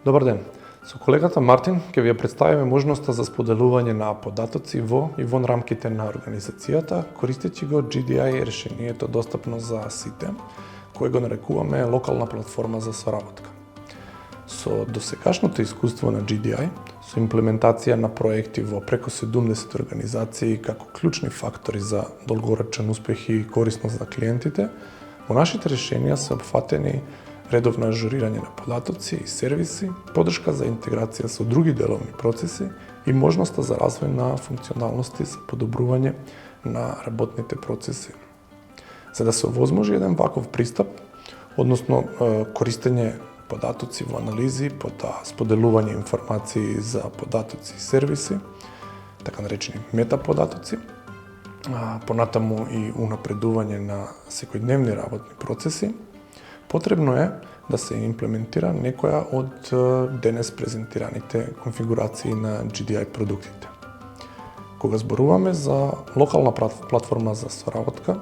Добар ден. Со колегата Мартин ќе ви ја представиме можноста за споделување на податоци во и вон рамките на организацијата, користејќи го GDI решението достапно за сите, кое го нарекуваме локална платформа за соработка. Со досегашното искуство на GDI, со имплементација на проекти во преку 70 организации како клучни фактори за долгорочен успех и корисност за клиентите, во нашите решенија се опфатени редовно ажурирање на податоци и сервиси, поддршка за интеграција со други деловни процеси и можноста за развој на функционалности за подобрување на работните процеси. За да се овозможи еден ваков пристап, односно користење податоци во анализи, потоа споделување информации за податоци и сервиси, така наречени метаподатоци, понатаму и унапредување на секојдневни работни процеси, потребно е да се имплементира некоја од денес презентираните конфигурации на GDI продуктите. Кога зборуваме за локална платформа за соработка,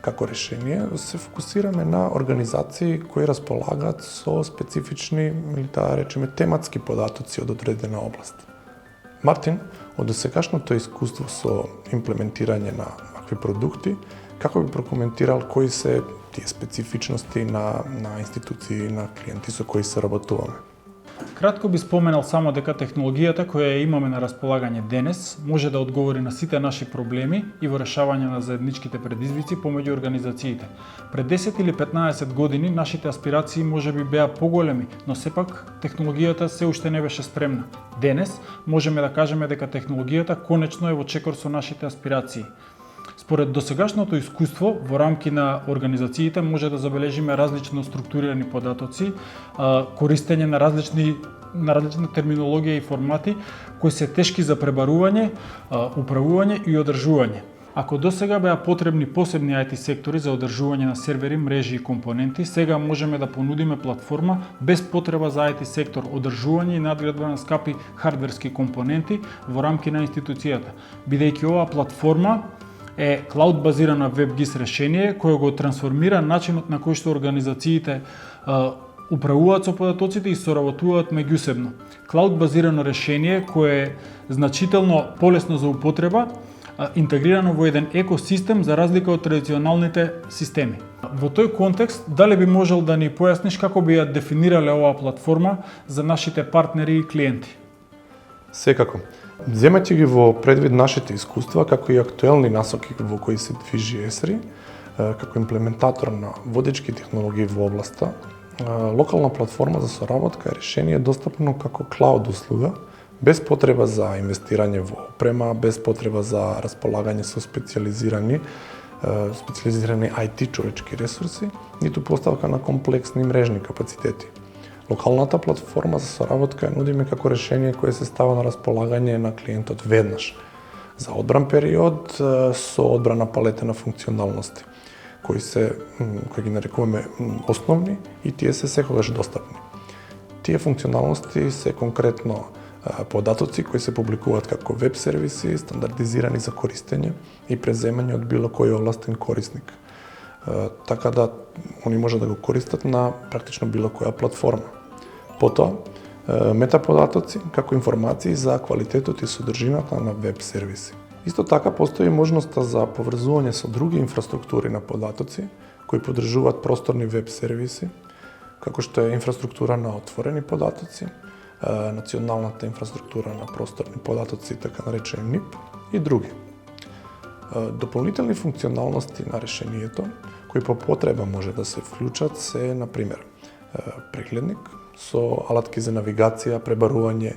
како решение се фокусираме на организации кои располагаат со специфични, или да речеме тематски податоци од одредена област. Мартин, од досегашното искуство со имплементирање на вакви продукти, како би прокоментирал кои се тие специфичности на институции, на клиенти со кои се работуваме? Кратко би споменал само дека технологијата која имаме на располагање денес може да одговори на сите наши проблеми и во решавање на заедничките предизвици помеѓу организациите. Пред 10 или 15 години нашите аспирации можеби беа поголеми, но сепак технологијата се уште не беше спремна. Денес можеме да кажеме дека технологијата конечно е во чекор со нашите аспирации. Според досегашното искуство, во рамки на организациите може да забележиме различно структурирани податоци, користење на различна терминологија и формати кои се тешки за пребарување, управување и одржување. Ако досега беа потребни посебни IT сектори за одржување на сервери, мрежи и компоненти, сега можеме да понудиме платформа без потреба за IT сектор, одржување и надградба на скапи хардверски компоненти во рамки на институцијата, бидејќи оваа платформа е клауд базирана WebGIS решение кое го трансформира начинот на кој што организациите управуваат со податоците и соработуваат меѓусебно. Клауд базирано решение кое е значително полесно за употреба, интегрирано во еден екосистем за разлика од традиционалните системи. Во тој контекст, дали би можел да ни појасниш како би ја дефинирале оваа платформа за нашите партнери и клиенти? Секако. Земајќи ги во предвид нашите искуства, како и актуелни насоки во кои се движи ЕСРИ, како имплементатор на водечки технологии во областа, локална платформа за соработка е решение достапно како клауд услуга, без потреба за инвестирање во опрема, без потреба за располагање со специализирани IT човечки ресурси, ниту поставка на комплексни мрежни капацитети. Локалната платформа за соработка ја нудиме како решение кое се става на располагање на клиентот веднаш, за одбран период со одбрана палета на функционалности, кои ги нарекуваме основни и тие се секогаш достапни. Тие функционалности се конкретно податоци кои се публикуваат како веб сервиси, стандардизирани за користење и преземање од било кој овластен корисник. Така да они може да го користат на практично било која платформа. Потоа, метаподатоци како информации за квалитетот и содржината на веб сервиси. Исто така постои можноста за поврзување со други инфраструктури на податоци кои поддржуваат просторни веб сервиси, како што е инфраструктура на отворени податоци, националната инфраструктура на просторни податоци, така наречени НИП и други. Дополнителни функционалности на решението кои по потреба може да се вклучат се, например, прегледник со алатки за навигација, пребарување,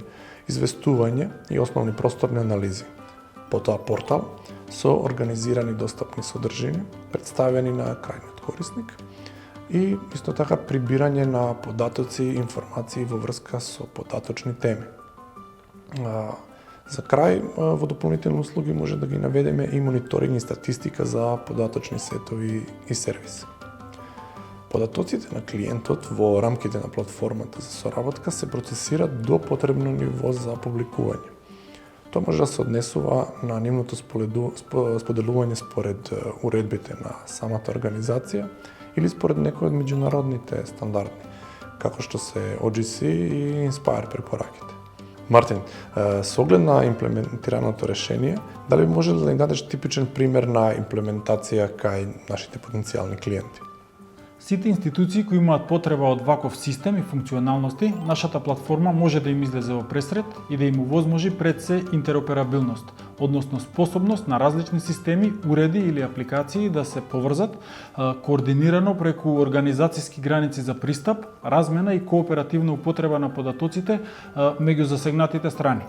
известување и основни просторни анализи. Потоа портал со организирани достапни содржини, представени на крајниот корисник и исто така прибирање на податоци и информации во врска со податочни теми. За крај, во дополнителни услуги може да ги наведеме и мониторинг и статистика за податочни сетови и сервиси. Податоците на клиентот во рамките на платформата за соработка се процесираат до потребно ниво за публикување. Тоа може да се однесува на нивното споделување според уредбите на самата организација или според некои од меѓународните стандарди, како што се OGC и Inspire препораките. Мартин, со оглед на имплементираното решение, дали може да ни дадеш типичен пример на имплементација кај нашите потенцијални клиенти? Сите институции кои имаат потреба од ваков систем и функционалности, нашата платформа може да им излезе во пресред и да им овозможи пред се интероперабилност, односно способност на различни системи, уреди или апликации да се поврзат координирано преку организацијски граници за пристап, размена и кооперативна употреба на податоците меѓу засегнатите страни.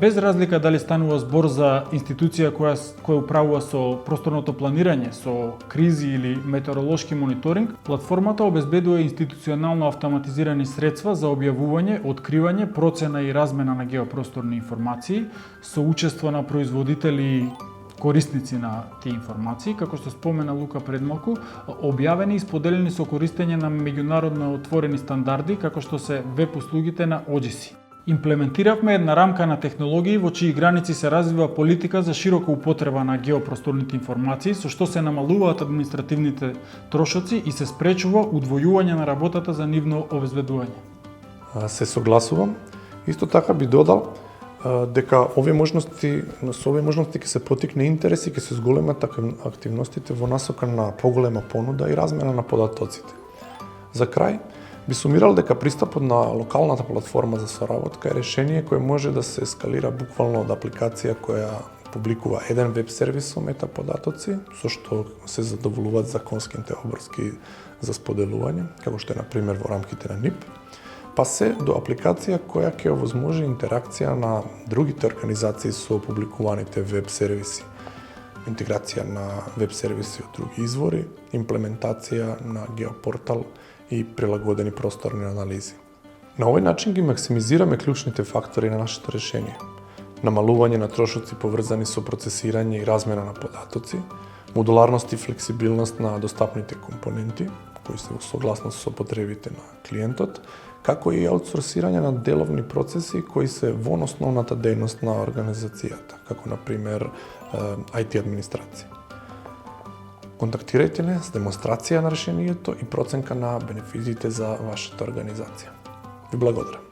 Без разлика дали станува збор за институција која управува со просторното планирање, со кризи или метеоролошки мониторинг, платформата обезбедува институционално автоматизирани средства за објавување, откривање, процена и размена на геопросторни информации, со учество на производители и корисници на тие информации, како што спомена Лука пред малку, објавени и споделени со користење на меѓународно отворени стандарди, како што се веб услугите на OGC. Имплементиравме една рамка на технологии во чии граници се развива политика за широка употреба на геопросторните информации, со што се намалуваат административните трошоци и се спречува удвојување на работата за нивно обезбедување. Се согласувам. Исто така би додал дека со овие можности ќе се потикне интерес и ќе се зголемат активностите во насока на поголема понуда и размена на податоците. За крај, би сумирал дека пристапот на локалната платформа за соработка е решение кое може да се ескалира буквално од апликација која публикува еден веб сервис со метаподатоци, со што се задоволуваат законските обврски за споделување, како што е на пример во рамките на НИП, па се до апликација која ќе овозможи интеракција на другите организации со публикуваните веб сервиси, интеграција на веб сервиси од други извори, имплементација на геопортал и прилагодени просторни анализи. На овој начин ги максимизираме клучните фактори на нашето решение. Намалување на трошоци поврзани со процесирање и размена на податоци, модуларност и флексибилност на достапните компоненти, кои се во согласност со потребите на клиентот, како и аутсорсирање на деловни процеси кои се во основната дејност на организацијата, како на пример IT администрација. Контактирајте не с демонстрација на решението и проценка на бенефитите за вашата организација. Ви благодарам.